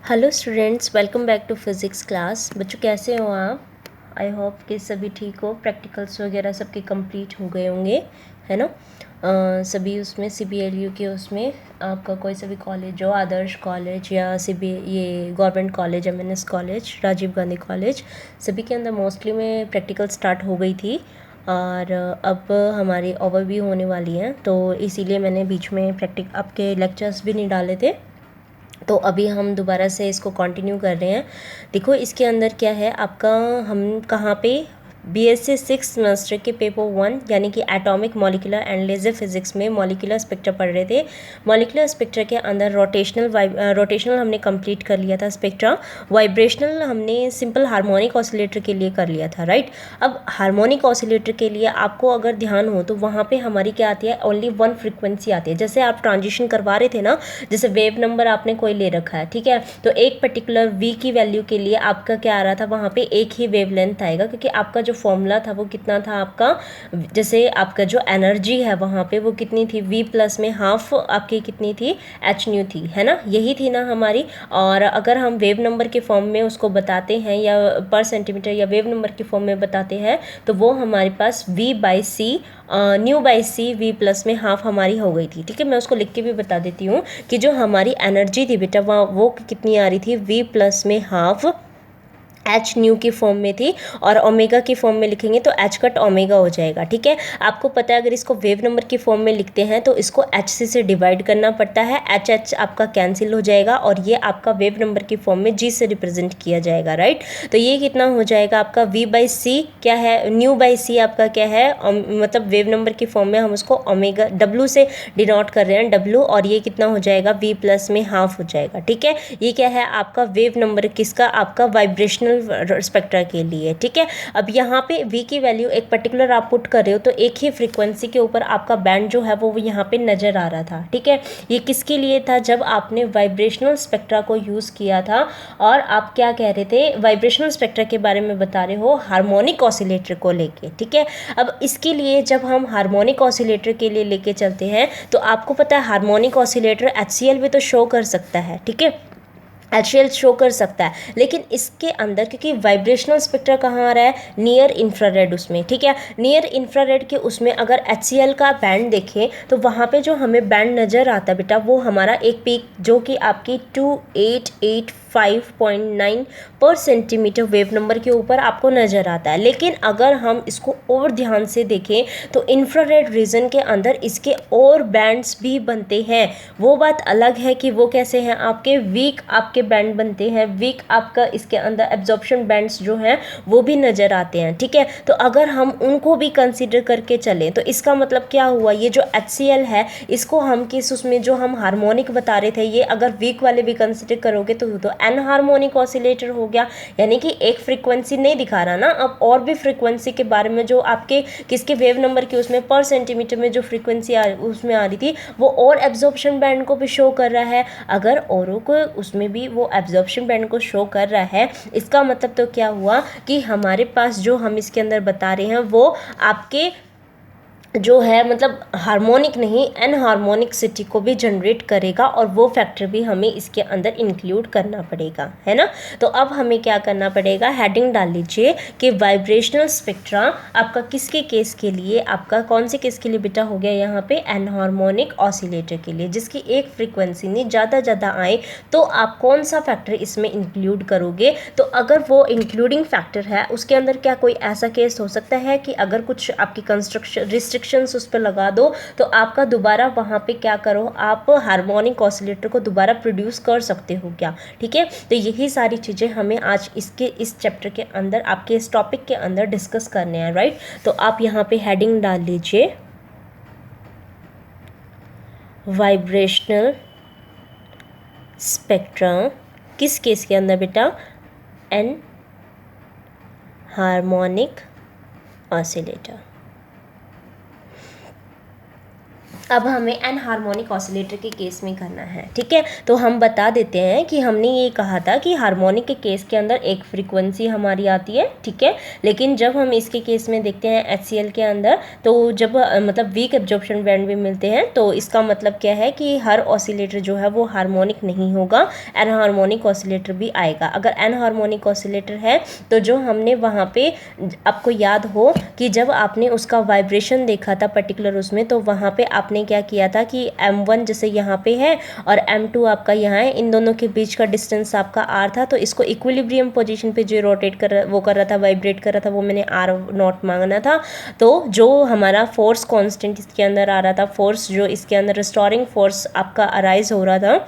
Hello students, welcome back to physics class. बच्चों कैसे हो आप? आई होप कि सभी ठीक हो। प्रैक्टिकल्स वगैरह सबके कंप्लीट हो गए होंगे, है ना। सभी उसमें CBLU के उसमें आपका कोई सा भी कॉलेज हो, आदर्श कॉलेज या ये government college, MNS college, Rajiv Gandhi college, सभी के अंदर मोस्टली में प्रैक्टिकल स्टार्ट हो गई थी और अब हमारी ओवरव्यू होने वाली है, तो इसीलिए मैंने बीच में आपके लेक्चर्स भी नहीं डाले थे। तो अभी हम दोबारा से इसको कंटिन्यू कर रहे हैं। देखो इसके अंदर क्या है आपका, हम कहाँ पे BSc 6 सेमेस्टर के पेपर 1 यानी कि atomic molecular and laser physics में मॉलिक्यूलर स्पेक्ट्रा पढ़ रहे थे। मॉलिक्यूलर स्पेक्ट्रा के अंदर रोटेशनल हमने कंप्लीट कर लिया था स्पेक्ट्रा। वाइब्रेशनल हमने सिंपल हार्मोनिक ऑसिलेटर के लिए कर लिया था, राइट। अब हार्मोनिक ऑसिलेटर के लिए आपको अगर ध्यान हो तो वहाँ पे हमारी क्या आती है, ओनली वन फ्रिक्वेंसी आती है। जैसे आप ट्रांजिशन करवा रहे थे ना, जैसे वेव नंबर आपने कोई ले रखा है, ठीक है, तो एक पर्टिकुलर V की वैल्यू के लिए आपका क्या आ रहा था, वहाँ पे एक ही वेवलेंथ आएगा, क्योंकि आपका जो फॉर्मूला था वो कितना था आपका, जैसे आपका जो एनर्जी है वहाँ पे वो कितनी थी, V प्लस में हाफ आपकी कितनी थी, hν थी, है ना, यही थी ना हमारी। और अगर हम वेव नंबर के फॉर्म में उसको बताते हैं या पर सेंटीमीटर या वेव नंबर के फॉर्म में बताते हैं तो वो हमारे पास V/c ν/c V प्लस में हाफ हमारी हो गई थी, ठीक है। मैं उसको लिख के भी बता देती हूँ कि जो हमारी एनर्जी थी बेटा वो कितनी आ रही थी, V प्लस में हाफ hν की फॉर्म में थी, और ओमेगा की फॉर्म में लिखेंगे तो h कट ओमेगा हो जाएगा, ठीक है। आपको पता है अगर इसको वेव नंबर की फॉर्म में लिखते हैं तो इसको hc से डिवाइड करना पड़ता है, h आपका कैंसिल हो जाएगा और ये आपका वेव नंबर की फॉर्म में g से रिप्रेजेंट किया जाएगा, राइट। तो ये कितना हो जाएगा आपका V/c क्या है, ν/c आपका क्या है, मतलब वेव नंबर की फॉर्म में हम उसको ओमेगा W से डिनोट कर रहे हैं, W, और ये कितना हो जाएगा, V प्लस में हाफ हो जाएगा, ठीक है। ये क्या है आपका वेव नंबर, किसका, आपका वाइब्रेशनल स्पेक्ट्रा के लिए, ठीक है। अब यहाँ पे V की वैल्यू एक पर्टिकुलर आप पुट कर रहे हो तो एक ही फ्रीक्वेंसी के ऊपर आपका बैंड जो है वो यहाँ पे नज़र आ रहा था, ठीक है। ये किसके लिए था, जब आपने वाइब्रेशनल स्पेक्ट्रा को यूज़ किया था। और आप क्या कह रहे थे, वाइब्रेशनल स्पेक्ट्रा के बारे में बता रहे हो हार्मोनिक ऑसिलेटर को लेके, ठीक है। अब इसके लिए जब हम हार्मोनिक ऑसिलेटर के लिए लेके चलते हैं तो आपको पता है हार्मोनिक ऑसिलेटर HCl भी तो शो कर सकता है, ठीक है, HCl शो कर सकता है, लेकिन इसके अंदर क्योंकि वाइब्रेशनल स्पेक्ट्रा कहाँ आ रहा है, नियर इंफ्रारेड उसमें, ठीक है। नियर इंफ्रारेड के उसमें अगर HCl का बैंड देखें तो वहाँ पे जो हमें बैंड नज़र आता है बेटा वो हमारा एक पीक जो कि आपकी 2885.9 पर सेंटीमीटर वेव नंबर के ऊपर आपको नज़र आता है। लेकिन अगर हम इसको और ध्यान से देखें तो इंफ्रारेड रीजन के अंदर इसके और बैंड्स भी बनते हैं। वो बात अलग है कि वो कैसे हैं, आपके वीक आपके बैंड बनते हैं, वीक आपका इसके अंदर एब्जॉर्प्शन बैंड्स जो हैं वो भी नज़र आते हैं, ठीक है। तो अगर हम उनको भी कंसीडर करके चलें तो इसका मतलब क्या हुआ, ये जो HCl है इसको हम किस उसमें जो हम हार्मोनिक बता रहे थे, ये अगर वीक वाले भी कंसीडर करोगे तो एन हार्मोनिक ऑसिलेटर हो गया, यानी कि एक फ्रीक्वेंसी नहीं दिखा रहा ना, अब और भी फ्रीक्वेंसी के बारे में जो आपके किसके वेव नंबर के उसमें पर सेंटीमीटर में जो फ्रीक्वेंसी उसमें आ रही थी वो और एब्जॉर्प्शन बैंड को भी शो कर रहा है। अगर औरों को उसमें भी वो एब्जॉर्प्शन बैंड को शो कर रहा है, इसका मतलब तो क्या हुआ कि हमारे पास जो हम इसके अंदर बता रहे हैं वो आपके जो है मतलब हार्मोनिक नहीं एन हार्मोनिकसिटी को भी जनरेट करेगा, और वो फैक्टर भी हमें इसके अंदर इंक्लूड करना पड़ेगा, है ना। तो अब हमें क्या करना पड़ेगा, हेडिंग डाल लीजिए कि वाइब्रेशनल स्पेक्ट्रा आपका किसके केस के लिए, आपका कौन से केस के लिए बेटा हो गया यहाँ पे, एन हार्मोनिक ऑसिलेटर के लिए, जिसकी एक फ्रीक्वेंसी नहीं ज़्यादा आए तो आप कौन सा फैक्टर इसमें इंक्लूड करोगे। तो अगर वो इंक्लूडिंग फैक्टर है उसके अंदर क्या कोई ऐसा केस हो सकता है कि अगर कुछ आपकी कंस्ट्रक्शन रिस्ट्रिक्शंस उस पर लगा दो तो आपका दोबारा वहाँ पे क्या करो, आप हार्मोनिक ऑसिलेटर को दोबारा प्रोड्यूस कर सकते हो क्या, ठीक है। तो यही सारी चीज़ें हमें आज इस चैप्टर के अंदर आपके इस टॉपिक के अंदर डिस्कस करने हैं, राइट। तो आप यहाँ पे हेडिंग डाल लीजिए वाइब्रेशनल स्पेक्ट्रा किस केस के अंदर बेटा, एन हार्मोनिक ऑसिलेटर। अब हमें एन हार्मोनिक ऑसिलेटर के केस में करना है, ठीक है। तो हम बता देते हैं कि हमने ये कहा था कि हार्मोनिक के केस के अंदर एक फ्रीक्वेंसी हमारी आती है, ठीक है। लेकिन जब हम इसके केस में देखते हैं HCl के अंदर, तो जब मतलब वीक एब्जॉर्प्शन बैंड भी मिलते हैं, तो इसका मतलब क्या है कि हर ऑसिलेटर जो है वो हार्मोनिक नहीं होगा, एन हार्मोनिक ऑसिलेटर भी आएगा। अगर एन हार्मोनिक ऑसिलेटर है तो जो हमने वहाँ पे, आपको याद हो कि जब आपने उसका वाइब्रेशन देखा था पर्टिकुलर उसमें, तो वहाँ पे आपने क्या किया था कि M1 जैसे यहाँ पे है और M2 आपका यहाँ है, इन दोनों के बीच का डिस्टेंस आपका R था, तो इसको इक्विलिब्रियम पोजीशन पे जो रोटेट कर वो कर रहा था, वाइब्रेट कर रहा था, वो मैंने R0 मांगना था। तो जो हमारा फोर्स कांस्टेंट इसके अंदर आ रहा था, फोर्स जो इसके अंदर रिस्टोरिंग फोर्स आपका अराइज हो रहा था,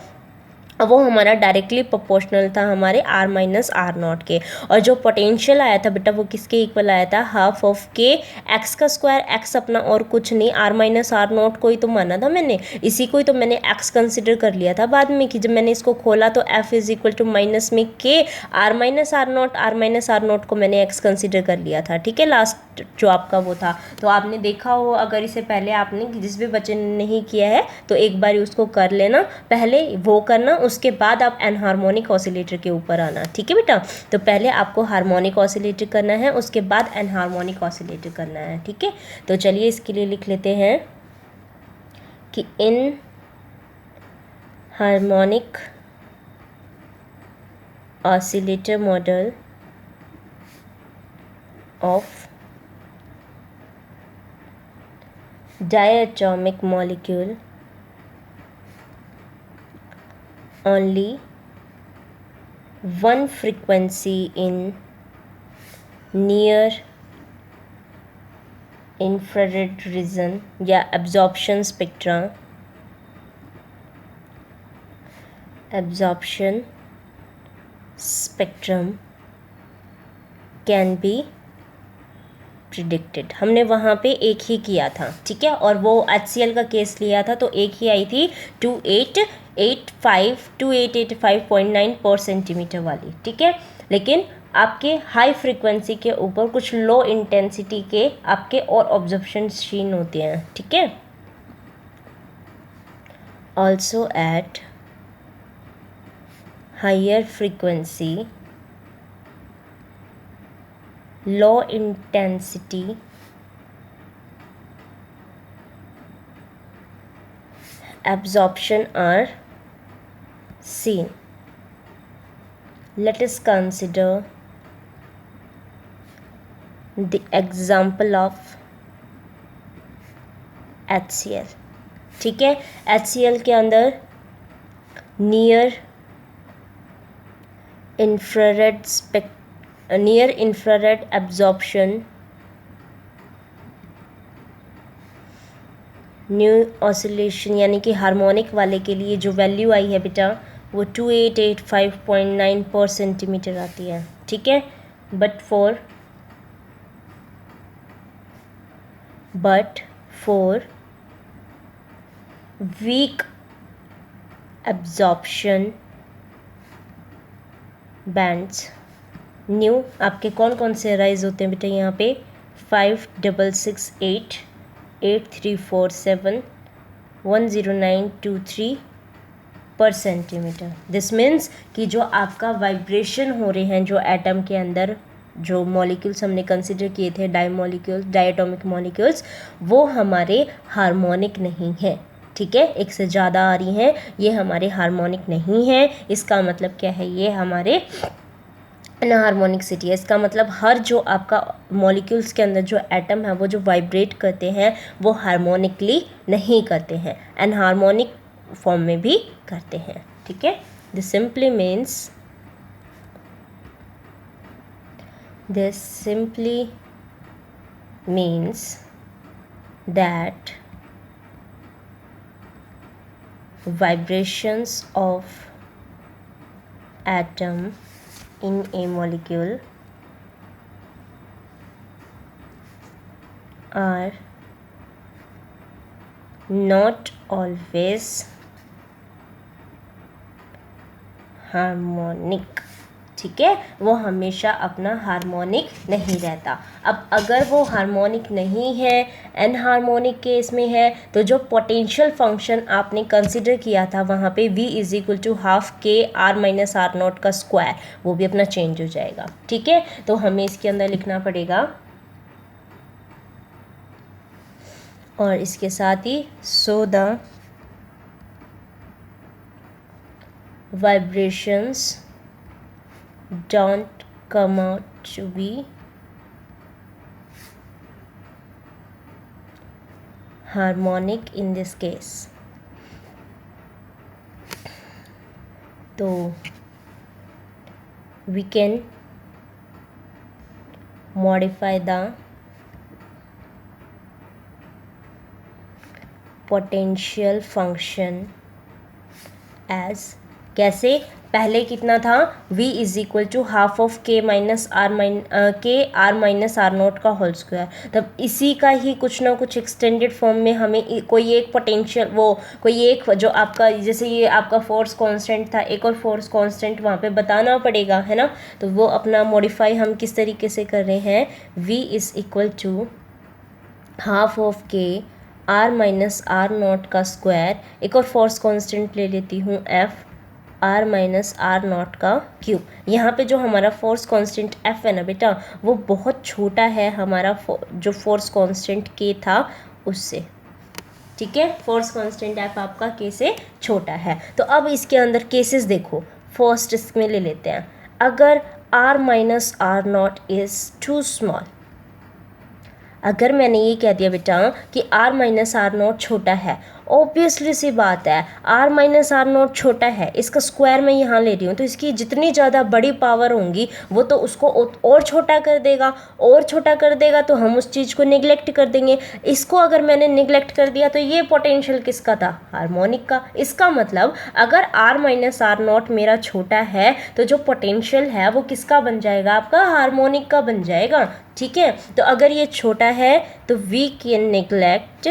अब वो हमारा डायरेक्टली प्रोपोर्शनल था हमारे R माइनस R0 के। और जो पोटेंशियल आया था बेटा वो किसके इक्वल आया था, हाफ ऑफ के एक्स का स्क्वायर, एक्स अपना और कुछ नहीं, R माइनस R0 को ही तो माना था मैंने, इसी को ही तो मैंने एक्स कंसिडर कर लिया था बाद में कि जब मैंने इसको खोला तो F is equal to minus में के R माइनस R0 को मैंने एक्स कंसिडर कर लिया था, ठीक है। लास्ट जो आपका वो था, तो आपने देखा हो, अगर इसे पहले आपने जिस भी बच्चे ने नहीं किया है तो एक बार उसको कर लेना, पहले वो करना, उसके बाद आप एन हार्मोनिक ऑसिलेटर के ऊपर आना, ठीक है बेटा। तो पहले आपको हार्मोनिक ऑसिलेटर करना है, उसके बाद एन हार्मोनिक ऑसिलेटर करना है, ठीक है। तो चलिए इसके लिए लिख लेते हैं कि in harmonic oscillator model of diatomic molecule, only one frequency in near infrared region या absorption spectrum can be predicted. हमने वहाँ पे एक ही किया था, ठीक है, और वो HCl का केस लिया था, तो एक ही आई थी 2885 पर सेंटीमीटर वाली, ठीक है। लेकिन आपके हाई फ्रीक्वेंसी के ऊपर कुछ लो इंटेंसिटी के आपके और ऑब्जर्वेशन शीन होते हैं, ठीक है। Also at higher frequency low intensity absorption are seen. Let us consider the example of HCl, ठीक है। HCl के अंदर near infrared absorption new oscillation यानी कि हार्मोनिक वाले के लिए जो वैल्यू आई है बेटा वो 2885.9 पर सेंटीमीटर आती है, ठीक है। But for weak absorption bands new आपके कौन कौन से राइज होते हैं बेटा, यहाँ पे 5668 8347 10923 पर सेंटीमीटर। दिस मीन्स कि जो आपका वाइब्रेशन हो रहे हैं जो एटम के अंदर जो मॉलिक्यूल्स हमने कंसिडर किए थे, डायटोमिक मॉलिक्यूल्स, वो हमारे हार्मोनिक नहीं है, ठीक है। एक से ज़्यादा आ रही हैं, ये हमारे हार्मोनिक नहीं है। इसका मतलब क्या है, ये हमारे अनहार्मोनिसिटी है। इसका मतलब हर जो आपका मॉलिक्यूल्स के अंदर जो एटम है वो जो वाइब्रेट करते हैं वो हार्मोनिकली नहीं करते हैं, अनहार्मोनिक फॉर्म में भी करते हैं, ठीक है। This simply means that vibrations of atom in a molecule are not always harmonic, ठीक है, वो हमेशा अपना हार्मोनिक नहीं रहता। अब अगर वो हार्मोनिक नहीं है, एनहार्मोनिक केस में है, तो जो पोटेंशियल फंक्शन आपने कंसिडर किया था वहाँ पे v is equal to half k r minus r not का स्क्वायर, वो भी अपना चेंज हो जाएगा। ठीक है, तो हमें इसके अंदर लिखना पड़ेगा, और इसके साथ ही so the vibrations don't come out to be harmonic in this case। तो we can modify the potential function as, कैसे, पहले कितना था, v is equal to half of k minus r minus r nought का whole square. तब इसी का ही कुछ ना कुछ एक्सटेंडेड फॉर्म में हमें कोई एक पोटेंशियल, वो कोई एक जो आपका, जैसे ये आपका फोर्स कांस्टेंट था, एक और फोर्स कांस्टेंट वहाँ पे बताना पड़ेगा, है ना। तो वो अपना मॉडिफाई हम किस तरीके से कर रहे हैं, v is equal to half of k r minus r not का स्क्वायर, एक और फोर्स कांस्टेंट ले लेती हूँ f r minus r not का क्यूब। यहाँ पे जो हमारा फोर्स कांस्टेंट एफ है ना बेटा, वो बहुत छोटा है हमारा जो फोर्स कांस्टेंट के था उससे। ठीक है, फोर्स कांस्टेंट एफ आपका के से छोटा है। तो अब इसके अंदर केसेस देखो, फर्स्ट इसमें ले लेते हैं, अगर r minus r not is too small, अगर मैंने ये कह दिया बेटा कि r माइनस आर नॉट छोटा है, ऑब्वियसली सी बात है r माइनस आर नॉट छोटा है, इसका स्क्वायर मैं यहाँ ले रही हूँ, तो इसकी जितनी ज़्यादा बड़ी पावर होंगी वो तो उसको और छोटा कर देगा, और छोटा कर देगा तो हम उस चीज़ को निगलेक्ट कर देंगे। इसको अगर मैंने निगलेक्ट कर दिया तो ये पोटेंशियल किसका था, हार्मोनिक का। इसका मतलब अगर r माइनस आर नॉट मेरा छोटा है तो जो पोटेंशियल है वो किसका बन जाएगा, आपका हार्मोनिक का बन जाएगा। ठीक है, तो अगर ये छोटा है तो we can neglect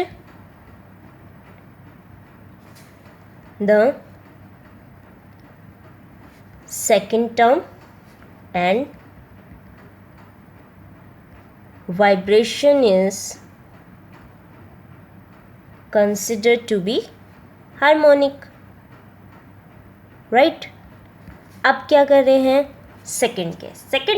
the second term and vibration is considered to be harmonic, right. अब क्या कर रहे हैं, सेकेंड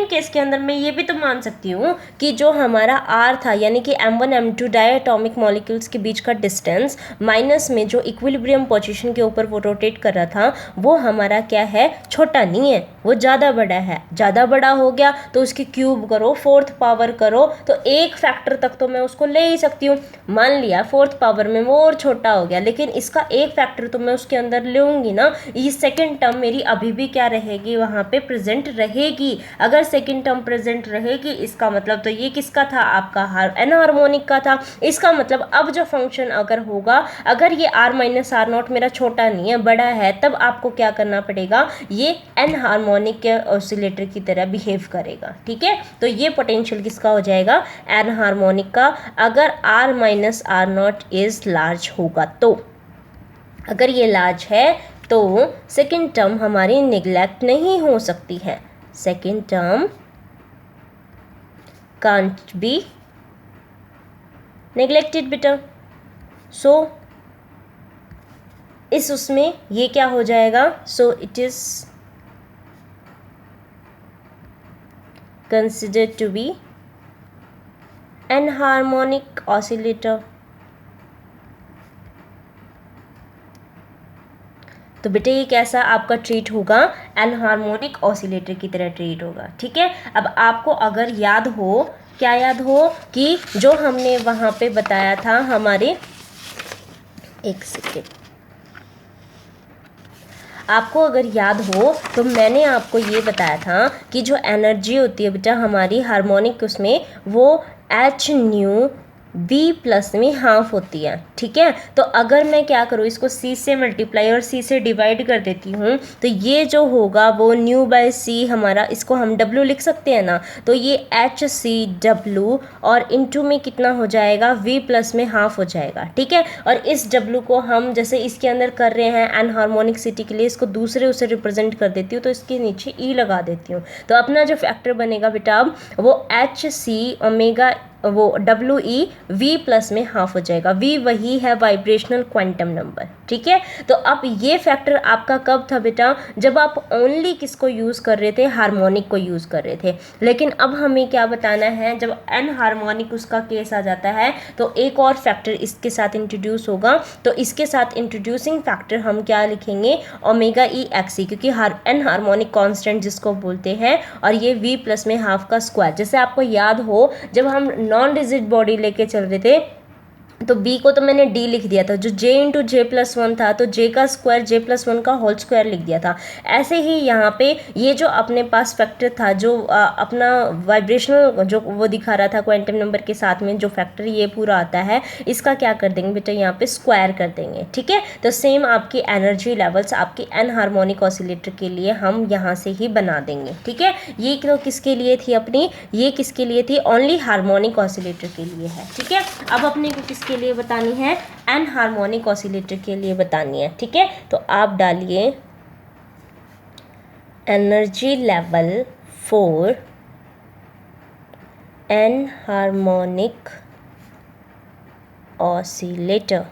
केस के अंदर मैं ये भी तो मान सकती हूँ कि जो हमारा r था, यानी कि m1 m2 डायटोमिक मॉलिक्यूल्स के बीच का डिस्टेंस माइनस में जो इक्विलिब्रियम पोजीशन के ऊपर वो रोटेट कर रहा था, वो हमारा क्या है, छोटा नहीं है, वो ज़्यादा बड़ा है। ज़्यादा बड़ा हो गया तो उसकी क्यूब करो, फोर्थ पावर करो, तो एक फैक्टर तक तो मैं उसको ले ही सकती हूँ। मान लिया फोर्थ पावर में वो और छोटा हो गया, लेकिन इसका एक फैक्टर तो मैं उसके अंदर लूँगी ना। ये सेकेंड टर्म मेरी अभी भी क्या रहेगी, वहाँ पे प्रेजेंट रहेगी। अगर सेकेंड टर्म प्रेजेंट रहेगी, इसका मतलब तो ये किसका था, आपका एनहार्मोनिक का था। इसका मतलब अब जो फंक्शन अगर होगा, अगर ये r माइनस आर नॉट मेरा छोटा नहीं है, बड़ा है, तब आपको क्या करना पड़ेगा, ये एनहार्मोनिक के ऑसिलेटर की तरह बिहेव करेगा। ठीक है, तो ये पोटेंशियल किसका हो जाएगा, एनहार्मोनिक का, अगर r minus r not is large होगा तो। अगर ये लार्ज है तो सेकेंड टर्म हमारी निगलेक्ट नहीं हो सकती है, second term can't be neglected बेटा। सो इस उसमें ये क्या हो जाएगा, so it is considered to be anharmonic oscillator. तो बेटे ये कैसा आपका ट्रीट होगा, एनहार्मोनिक ऑसिलेटर की तरह ट्रीट होगा। ठीक है, अब आपको अगर याद हो, क्या याद हो, कि जो हमने वहाँ पे बताया था हमारे, एक सेकेंड, आपको अगर याद हो तो मैंने आपको ये बताया था कि जो एनर्जी होती है बेटा हमारी हार्मोनिक, उसमें वो एच न्यू v प्लस में हाफ होती है, ठीक है। तो अगर मैं क्या करूँ, इसको c से मल्टीप्लाई और c से डिवाइड कर देती हूँ, तो ये जो होगा वो न्यू बाय c हमारा, इसको हम w लिख सकते हैं ना, तो ये HCW और इनटू में कितना हो जाएगा, v प्लस में हाफ हो जाएगा, ठीक है। और इस w को हम जैसे इसके अंदर कर रहे हैं एनहार्मोनिकसिटी के लिए, इसको दूसरे उसे रिप्रेजेंट कर देती हूँ, तो इसके नीचे e लगा देती हूँ। तो अपना जो फैक्टर बनेगा बेटा वो HC ओमेगा वो WE V प्लस में हाफ हो जाएगा। V वही है वाइब्रेशनल क्वांटम नंबर, ठीक है। तो अब ये फैक्टर आपका कब था बेटा, जब आप ओनली किसको यूज़ कर रहे थे, हार्मोनिक को यूज़ कर रहे थे। लेकिन अब हमें क्या बताना है, जब एन हार्मोनिक उसका केस आ जाता है तो एक और फैक्टर इसके साथ इंट्रोड्यूस होगा। तो इसके साथ इंट्रोड्यूसिंग फैक्टर हम क्या लिखेंगे, ओमेगा ई एक्सी, क्योंकि एन हार्मोनिक कॉन्स्टेंट जिसको बोलते हैं, और ये V प्लस में हाफ का स्क्वायर। जैसे आपको याद हो जब हम नॉन रिजिड बॉडी लेके चल रहे थे तो b को तो मैंने d लिख दिया था, जो j इंटू जे प्लस वन था तो j का स्क्वायर j प्लस वन का होल स्क्वायर लिख दिया था। ऐसे ही यहाँ पे ये जो अपने पास फैक्टर था जो अपना वाइब्रेशनल जो वो दिखा रहा था क्वांटम नंबर के साथ में, जो फैक्टर ये पूरा आता है इसका क्या कर देंगे बेटा, यहाँ पे स्क्वायर कर देंगे, ठीक है। तो सेम आपकी एनर्जी लेवल्स आपकी एन हार्मोनिक ऑसिलेटर के लिए हम यहाँ से ही बना देंगे, ठीक है। ये तो किसके लिए थी अपनी, ये किसके लिए थी, ओनली हार्मोनिक ऑसिलेटर के लिए है, ठीक है। अब अपने को किसके लिए बतानी है, एन हार्मोनिक ऑसिलेटर के लिए बतानी है, ठीक है। तो आप डालिए energy level for anharmonic oscillator,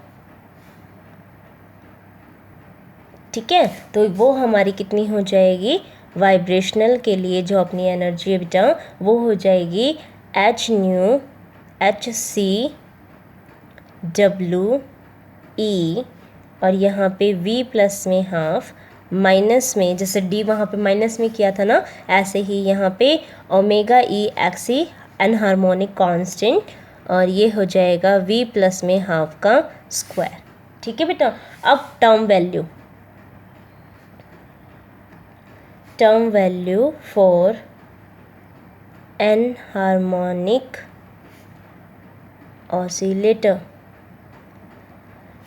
ठीक है। तो वो हमारी कितनी हो जाएगी, वाइब्रेशनल के लिए जो अपनी एनर्जी है बेटा वो हो जाएगी H न्यू HCWE, और यहाँ पे V प्लस में हाफ, माइनस में जैसे D वहाँ पे माइनस में किया था ना, ऐसे ही यहाँ पे omega e x e anharmonic constant, और ये हो जाएगा V प्लस में हाफ का स्क्वायर, ठीक है बेटा। अब term value for anharmonic oscillator,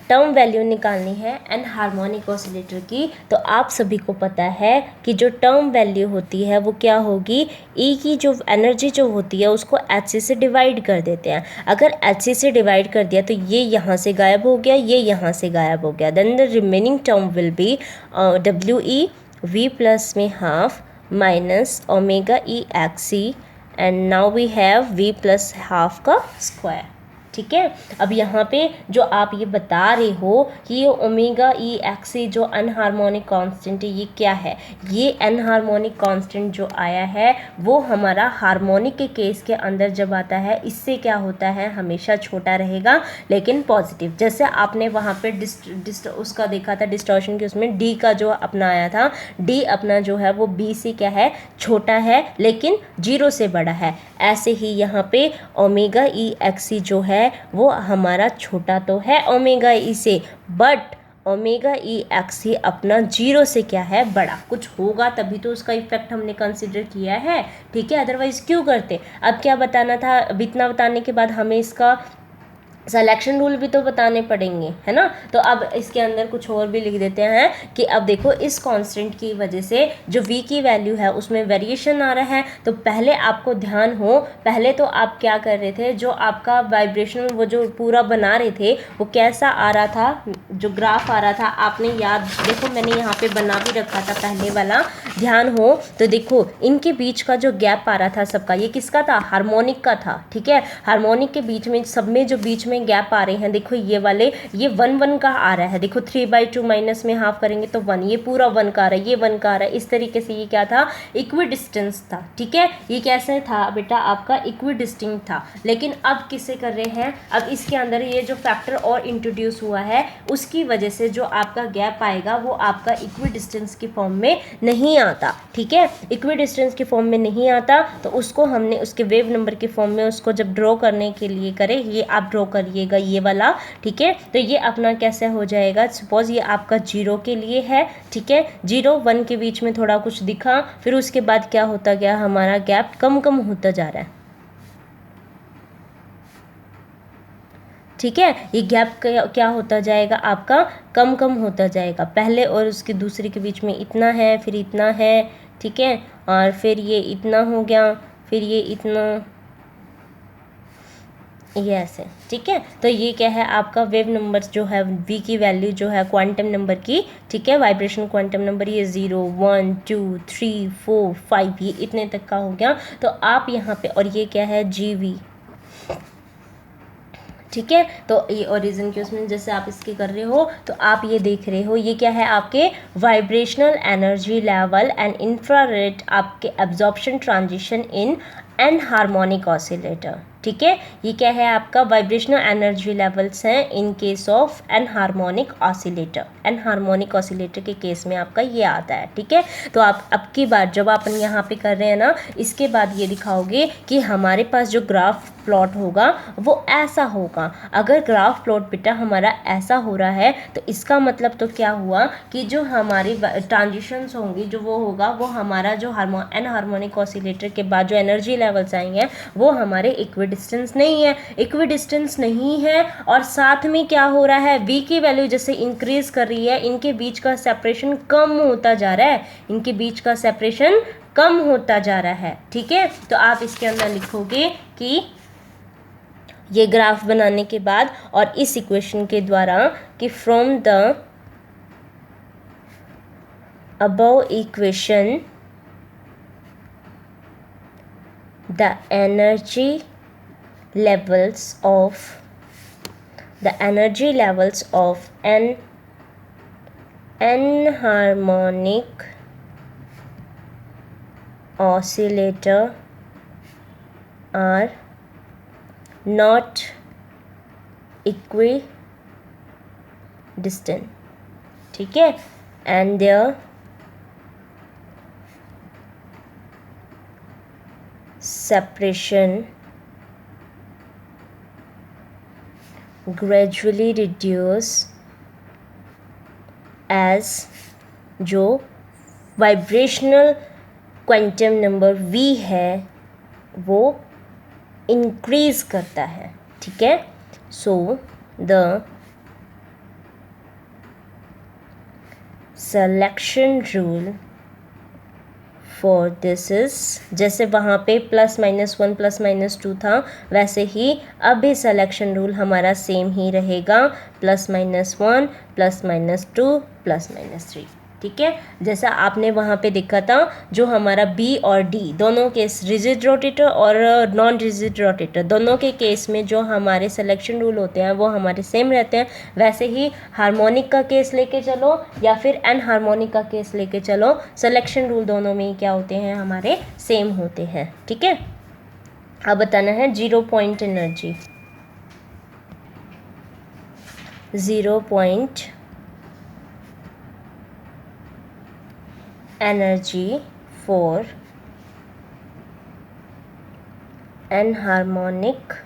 term value निकालनी है एन हार्मोनिक ऑसिलेटर की। तो आप सभी को पता है कि जो टर्म वैल्यू होती है वो क्या होगी, ई की जो एनर्जी जो होती है उसको HC से डिवाइड कर देते हैं। अगर HC से डिवाइड कर दिया तो ये यहाँ से गायब हो गया, ये यहाँ से गायब हो गया, then the remaining term will be WE V plus में half minus omega e x e, and now we have V plus half का स्क्वायर, ठीक है। अब यहाँ पे जो आप ये बता रहे हो कि ये ओमेगा ई एक्सी जो अनहार्मोनिक कांस्टेंट है, ये क्या है, ये अनहार्मोनिक कांस्टेंट जो आया है वो हमारा हार्मोनिक के केस के अंदर जब आता है, इससे क्या होता है, हमेशा छोटा रहेगा लेकिन पॉजिटिव। जैसे आपने वहाँ पे उसका देखा था डिस्टॉर्शन के, उसमें डी का जो अपना आया था, डी अपना जो है वो बी से क्या है, छोटा है लेकिन 0 से बड़ा है। ऐसे ही यहाँ पे ओमेगा ई एक्सी जो है वो हमारा छोटा तो है ओमेगा ई से, बट ओमेगा ई एक्सी अपना 0 से क्या है, बड़ा। कुछ होगा तभी तो उसका इफेक्ट हमने कंसिडर किया है, ठीक है, अदरवाइज क्यों करते। अब क्या बताना था, अब इतना बताने के बाद हमें इसका सिलेक्शन रूल भी तो बताने पड़ेंगे, है ना। तो अब इसके अंदर कुछ और भी लिख देते हैं कि अब देखो इस कांस्टेंट की वजह से जो v की वैल्यू है उसमें वेरिएशन आ रहा है। तो पहले आपको ध्यान हो, पहले तो आप क्या कर रहे थे, जो आपका वाइब्रेशन वो जो पूरा बना रहे थे वो कैसा आ रहा था, जो ग्राफ आ रहा था, आपने याद देखो मैंने यहाँ पे बना भी रखा था पहले वाला, ध्यान हो तो देखो इनके बीच का जो गैप आ रहा था सबका, ये किसका था, हार्मोनिक का था, ठीक है। हार्मोनिक के बीच में सब में जो बीच में गैप आ रहे हैं, देखो ये वाले, ये 1 का आ रहा है, देखो 3/2 माइनस में हाफ करेंगे तो 1, ये पूरा 1 का आ रहा है, ये 1 का आ रहा है। इस तरीके से ये क्या था, इक्विडिस्टेंस था, ठीक है। ये कैसे था बेटा, आपका इक्विडिस्टिंक्ट था। लेकिन अब किसे कर रहे हैं, अब इसके अंदर ये जो फैक्टर और इंट्रोड्यूस हुआ है उसकी वजह से जो आपका गैप आएगा वो आपका इक्विडिस्टेंस की फॉर्म में नहीं आता, ठीक है। इक्विडिस्टेंस की फॉर्म में नहीं आता तो उसको हमने उसके वेव नंबर की फॉर्म में उसको जब ड्रॉ करने के लिए करें, ये आप ड्रॉ करिएगा ये वाला, ठीक है। तो ये अपना कैसे हो जाएगा, सपोज ये आपका 0 के लिए है, ठीक है, 0 1 के बीच में थोड़ा कुछ दिखा, फिर उसके बाद क्या होता गया, हमारा गैप कम कम होता जा रहा है, ठीक है, ये गैप क्या होता जाएगा आपका, कम कम होता जाएगा। पहले और उसके दूसरे के बीच में इतना है, फिर इतना है, ठीक है, और फिर ये इतना हो गया, फिर ये इतना, ये ऐसे, ठीक है। तो ये क्या है आपका वेव नंबर जो है, वी की वैल्यू जो है क्वांटम नंबर की, ठीक है, वाइब्रेशन क्वांटम नंबर, ये 0 1 2 3 4 5 ये इतने तक का हो गया। तो आप यहाँ पे, और ये क्या है GV, ठीक है। तो ये ओरिजिन के उसमें जैसे आप इसके कर रहे हो, तो आप ये देख रहे हो, ये क्या है आपके vibrational energy level and infrared आपके absorption transition in anharmonic oscillator, ठीक है। ये क्या है आपका वाइब्रेशनल एनर्जी लेवल्स हैं in case of anharmonic oscillator. Anharmonic oscillator के केस में आपका ये आता है, ठीक है। तो आप अब की बार जब आप यहाँ पे कर रहे हैं ना, इसके बाद ये दिखाओगे कि हमारे पास जो ग्राफ प्लॉट होगा वो ऐसा होगा। अगर ग्राफ प्लॉट बेटा हमारा ऐसा हो रहा है तो इसका मतलब तो क्या हुआ कि जो हमारी ट्रांजिशंस होंगी, जो वो होगा, वो हमारा जो एन हार्मोनिक ऑसिलेटर के बाद जो एनर्जी लेवल्स आएंगे वो हमारे इक्विडिस्टेंस नहीं है, इक्विडिस्टेंस नहीं है। और साथ में क्या हो रहा है, वी की वैल्यू जैसे इंक्रीज कर रही है, इनके बीच का सेपरेशन कम होता जा रहा है, इनके बीच का सेपरेशन कम होता जा रहा है, ठीक है। तो आप इसके अंदर लिखोगे कि ये ग्राफ बनाने के बाद और इस इक्वेशन के द्वारा कि from the above equation the energy levels of an enharmonic oscillator are not equidistant, ठीक है, and their separation gradually reduce as जो वाइब्रेशनल क्वांटम नंबर V है वो इंक्रीज करता है, ठीक है। So the selection rule for this is, जैसे वहाँ पे +-1 +-2 था, वैसे ही अब भी सिलेक्शन रूल हमारा सेम ही रहेगा, +-1 +-2 +-3, ठीक है। जैसा आपने वहाँ पे देखा था, जो हमारा B और D दोनों केस, रिजिड रोटेटर और नॉन रिजिड रोटेटर दोनों के केस में जो हमारे सिलेक्शन रूल होते हैं वो हमारे सेम रहते हैं। वैसे ही हार्मोनिक का केस लेके चलो या फिर एन हार्मोनिक का केस लेके चलो, सिलेक्शन रूल दोनों में क्या होते हैं, हमारे सेम होते हैं, ठीक है। अब बताना है 0 point energy, 0 point energy for enharmonic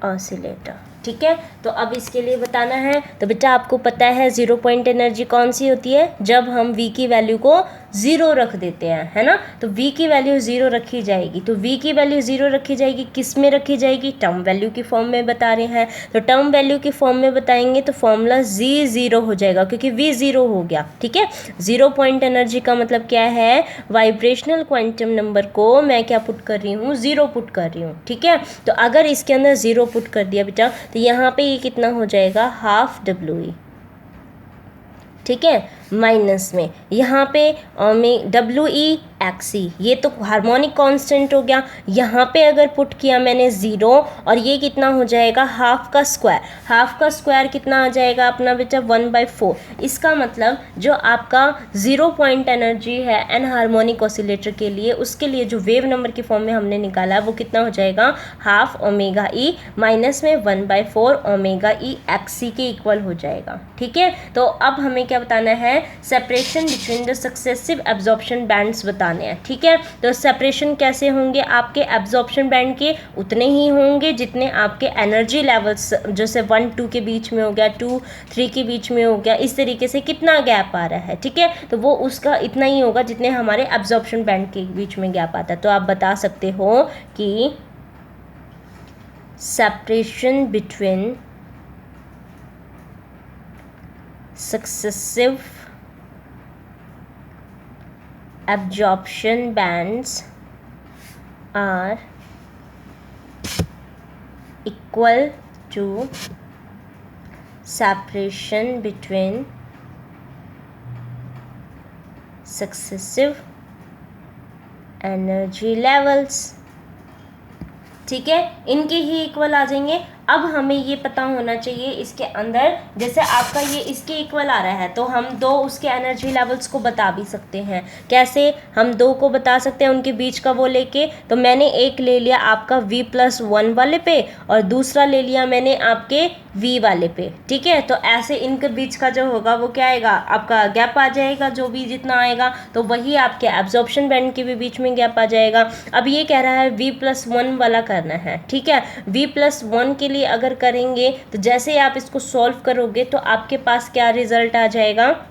oscillator, ठीक है। तो अब इसके लिए बताना है, तो बेटा आपको पता है 0 पॉइंट एनर्जी कौन सी होती है, जब हम V की वैल्यू को 0 रख देते हैं, है ना। तो V की वैल्यू 0 रखी जाएगी, तो V की वैल्यू 0 रखी जाएगी, किस में रखी जाएगी, टर्म वैल्यू की फॉर्म में बता रहे हैं। तो टर्म वैल्यू की फॉर्म में बताएंगे तो फॉर्मूला Z0 हो जाएगा, क्योंकि V 0 हो गया, ठीक है। 0 पॉइंट एनर्जी का मतलब क्या है, वाइब्रेशनल क्वांटम नंबर को मैं क्या पुट कर रही हूँ, 0 पुट कर रही हूँ, ठीक है। तो अगर इसके अंदर 0 पुट कर दिया बेटा, तो यहाँ पे ये कितना हो जाएगा, ½ WE, ठीक है, माइनस में यहाँ पे WE XC, ये तो हार्मोनिक कांस्टेंट हो गया। यहाँ पे अगर पुट किया मैंने 0, और ये कितना हो जाएगा, हाफ का स्क्वायर कितना आ जाएगा अपना बेटा, 1/4। इसका मतलब जो आपका 0 पॉइंट एनर्जी है एन हार्मोनिक ऑसिलेटर के लिए, उसके लिए जो वेव नंबर की फॉर्म में हमने निकाला है वो कितना हो जाएगा, ½ ω_e माइनस में 1/4 ω_e XC के इक्वल हो जाएगा, ठीक है। तो अब हमें क्या बताना है separation between the successive absorption bands बताने हैं, ठीक है। तो सेपरेशन कैसे होंगे, आपके एब्जॉर्प्शन बैंड के उतने ही होंगे जितने आपके एनर्जी लेवल्स, जैसे 1-2 के बीच में हो गया, 2-3 के बीच में हो गया, इस तरीके से कितना गैप आ रहा है, ठीक है। तो वो उसका इतना ही होगा जितने हमारे एब्जॉर्प्शन बैंड के बीच में गैप आता है। तो आप बता सकते हो कि separation between successive absorption bands are equal to separation between successive energy levels, ठीक है। इनके ही इक्वल आ जाएंगे। अब हमें ये पता होना चाहिए इसके अंदर, जैसे आपका ये इसके इक्वल आ रहा है तो हम दो उसके एनर्जी लेवल्स को बता भी सकते हैं। कैसे हम दो को बता सकते हैं उनके बीच का वो लेके, तो मैंने एक ले लिया आपका V+1 वाले पे और दूसरा ले लिया मैंने आपके V वाले पे, ठीक है। तो ऐसे इनके बीच का जो होगा वो क्या आएगा, आपका गैप आ जाएगा, जो भी जितना आएगा तो वही आपके एब्जॉर्प्शन बैंड के भी बीच में गैप आ जाएगा। अब ये कह रहा है V+1 वाला करना है, ठीक है। V+1 के लिए अगर करेंगे तो जैसे आप इसको सॉल्व करोगे तो आपके पास क्या रिजल्ट आ जाएगा,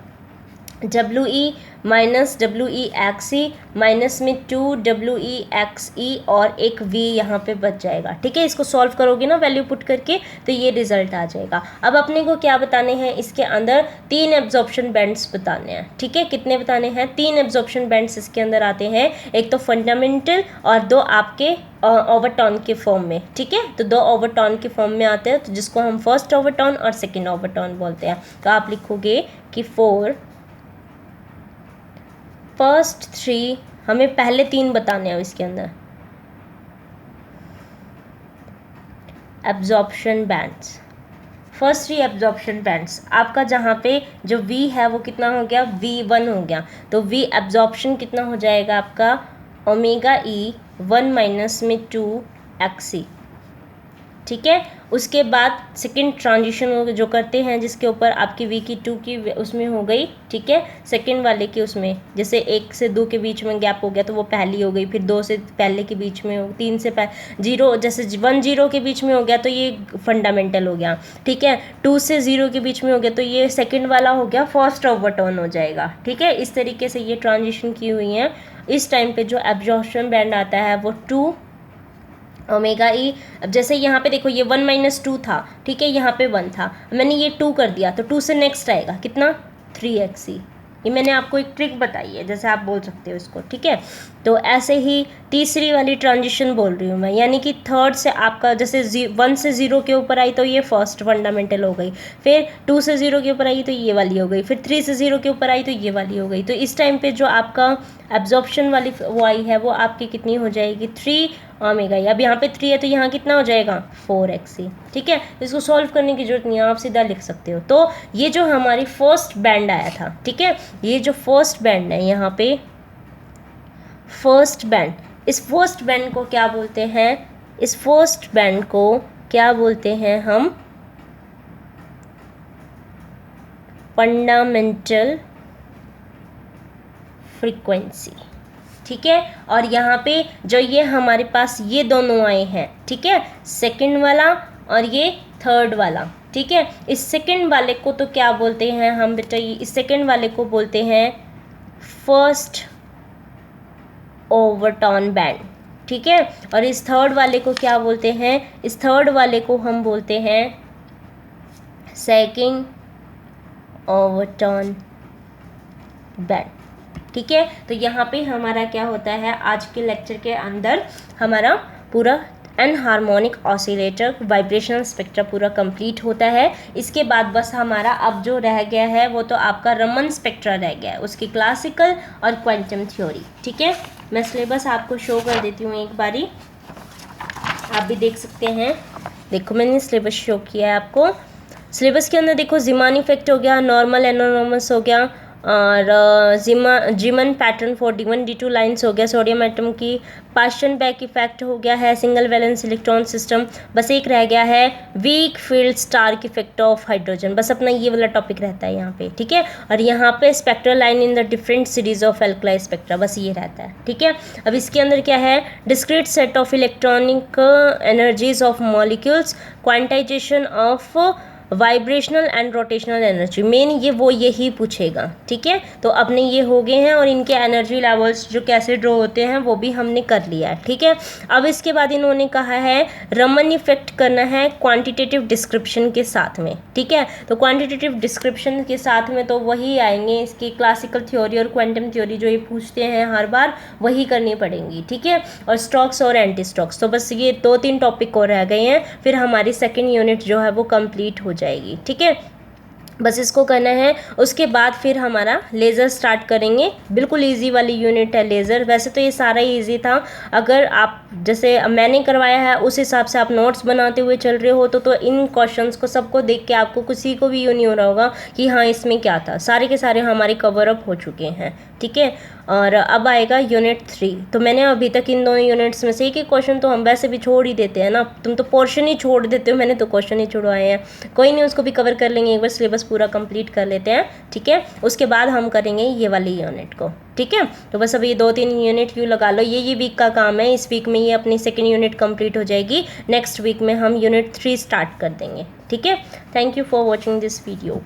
WE माइनस WEXE माइनस में 2WEXE और एक V यहाँ पे बच जाएगा, ठीक है। इसको सॉल्व करोगे ना वैल्यू पुट करके तो ये रिजल्ट आ जाएगा। अब अपने को क्या बताने हैं, इसके अंदर 3 एब्जॉर्प्शन बैंड्स बताने हैं, ठीक है। कितने बताने हैं, 3 एब्जॉर्प्शन बैंड्स इसके अंदर आते हैं, एक तो फंडामेंटल और 2 आपके ओवरटोन के फॉर्म में, ठीक है। तो 2 ओवरटोन के फॉर्म में आते हैं, तो जिसको हम फर्स्ट ओवरटोन और सेकेंड ओवरटोन बोलते हैं। तो आप लिखोगे कि फर्स्ट 3, हमें पहले 3 बताने हैं इसके अंदर absorption bands. First 3 absorption bands आपका जहाँ पे जो V है वो कितना हो गया, V1 हो गया। तो V एब्जॉर्प्शन कितना हो जाएगा आपका, ω/E 1 माइनस में 2XE, ठीक है। उसके बाद सेकंड ट्रांजिशन जो करते हैं जिसके ऊपर आपकी V की 2 की उसमें हो गई, ठीक है। सेकंड वाले की उसमें जैसे 1 से 2 के बीच में गैप हो गया तो वो पहली हो गई, फिर 2 से पहले के बीच में हो, 3 से 0 जैसे 1-0 के बीच में हो गया तो ये फंडामेंटल हो गया, ठीक है। 2 से 0 के बीच में हो गया तो ये सेकेंड वाला हो गया, फर्स्ट ओवरटोन हो जाएगा, ठीक है। इस तरीके से ये ट्रांजिशन की हुई हैं। इस टाइम पे जो एब्जॉर्प्शन बैंड आता है वो 2ω/E। अब जैसे यहाँ पे देखो ये 1 - 2 था, ठीक है, यहाँ पे 1 था, मैंने ये 2 कर दिया तो 2 से नेक्स्ट आएगा कितना, 3XE। ये मैंने आपको एक ट्रिक बताई है, जैसे आप बोल सकते हो इसको, ठीक है। तो ऐसे ही तीसरी वाली ट्रांजिशन बोल रही हूँ मैं, यानी कि थर्ड से आपका जैसे 1 से 0 के ऊपर आई तो ये फर्स्ट फंडामेंटल हो गई, फिर 2 से 0 के ऊपर आई तो ये वाली हो गई, फिर 3 से 0 के ऊपर आई तो ये वाली हो गई। तो इस टाइम पे जो आपका एब्जॉर्प्शन वाली वो आई है वो आपकी कितनी हो जाएगी, 3ω। अब यहाँ पे 3 है तो यहाँ कितना हो जाएगा, 4XE, ठीक है। इसको सॉल्व करने की जरूरत नहीं है, आप सीधा लिख सकते हो। तो ये जो हमारी फर्स्ट बैंड आया था, ठीक है, ये जो फर्स्ट बैंड है यहाँ पे फर्स्ट बैंड, इस फर्स्ट बैंड को क्या बोलते हैं, इस फर्स्ट बैंड को क्या बोलते हैं हम, फंडामेंटल फ्रीक्वेंसी, ठीक है। और यहाँ पे जो ये हमारे पास ये दोनों आए हैं, ठीक है, सेकंड वाला और ये थर्ड वाला, ठीक है। इस सेकंड वाले को तो क्या बोलते हैं हम बेटा, इस सेकंड वाले को बोलते हैं फर्स्ट ओवरटोन बैंड, ठीक है। और इस थर्ड वाले को क्या बोलते हैं, इस थर्ड वाले को हम बोलते हैं सेकंड ओवरटोन बैंड, ठीक है। तो यहाँ पे हमारा क्या होता है, आज के लेक्चर के अंदर हमारा पूरा एनहार्मोनिक ऑसिलेटर वाइब्रेशनल स्पेक्ट्रा पूरा कंप्लीट होता है। इसके बाद बस हमारा अब जो रह गया है वो तो आपका रमन स्पेक्ट्रा रह गया है, उसकी क्लासिकल और क्वांटम थ्योरी, ठीक है। मैं सिलेबस आपको शो कर देती हूँ एक बारी, आप भी देख सकते हैं। देखो मैंने सिलेबस शो किया है आपको। सिलेबस के अंदर देखो ज़ीमान इफेक्ट हो गया, नॉर्मल एनोनॉमस हो गया, और जीमन pattern for D1 D2 lines हो गया, सोडियम एटम की पास्चन बैक इफेक्ट हो गया है, सिंगल वैलेंस इलेक्ट्रॉन सिस्टम, बस एक रह गया है weak field Stark effect of hydrogen, बस अपना ये वाला टॉपिक रहता है यहाँ पे, ठीक है। और यहाँ पे spectral line in the different series of alkali spectra, बस ये रहता है, ठीक है। अब इसके अंदर क्या है, discrete set of electronic energies of molecules, quantization of vibrational and rotational energy, main ये वो यही पूछेगा, ठीक है। तो अपने ये हो गए हैं और इनके एनर्जी लेवल्स जो कैसे ड्रॉ होते हैं वो भी हमने कर लिया है, ठीक है। अब इसके बाद इन्होंने कहा है रमन इफेक्ट करना है क्वांटिटेटिव डिस्क्रिप्शन के साथ में, ठीक है। तो क्वांटिटेटिव डिस्क्रिप्शन के साथ में तो वही आएंगे, इसकी क्लासिकल थ्योरी और क्वांटम थ्योरी जो ये पूछते हैं हर बार वही करनी पड़ेंगी, ठीक है। और स्टॉक्स और एंटी स्टॉक्स, तो बस ये 2-3 टॉपिक और रह गए हैं, फिर हमारी सेकेंड यूनिट जो है वो कंप्लीट हो जाएगी, ठीक है। बस इसको करना है, उसके बाद फिर हमारा लेज़र स्टार्ट करेंगे। बिल्कुल इजी वाली यूनिट है लेज़र, वैसे तो ये सारा ही इजी था, अगर आप जैसे मैंने करवाया है उस हिसाब से आप नोट्स बनाते हुए चल रहे हो तो इन क्वेश्चंस को सबको देख के आपको किसी को भी यूँ नहीं हो रहा होगा कि हाँ इसमें क्या था, सारे के सारे हमारे कवर अप हो चुके हैं, ठीक है। और अब आएगा यूनिट 3, तो मैंने अभी तक इन दोनों यूनिट्स में से एक क्वेश्चन तो हम वैसे भी छोड़ ही देते हैं ना, तुम तो पोर्शन ही छोड़ देते हो, मैंने तो क्वेश्चन ही छुड़वाए हैं, कोई नहीं उसको भी कवर कर लेंगे, एक बार सिलेबस पूरा कंप्लीट कर लेते हैं, ठीक है। उसके बाद हम करेंगे ये वाली यूनिट को, ठीक है। तो बस अब ये 2-3 यूनिट यूँ लगा लो, ये वीक का काम है, इस वीक में ये अपनी सेकेंड यूनिट कंप्लीट हो जाएगी, नेक्स्ट वीक में हम यूनिट 3 स्टार्ट कर देंगे, ठीक है। Thank you for watching this video.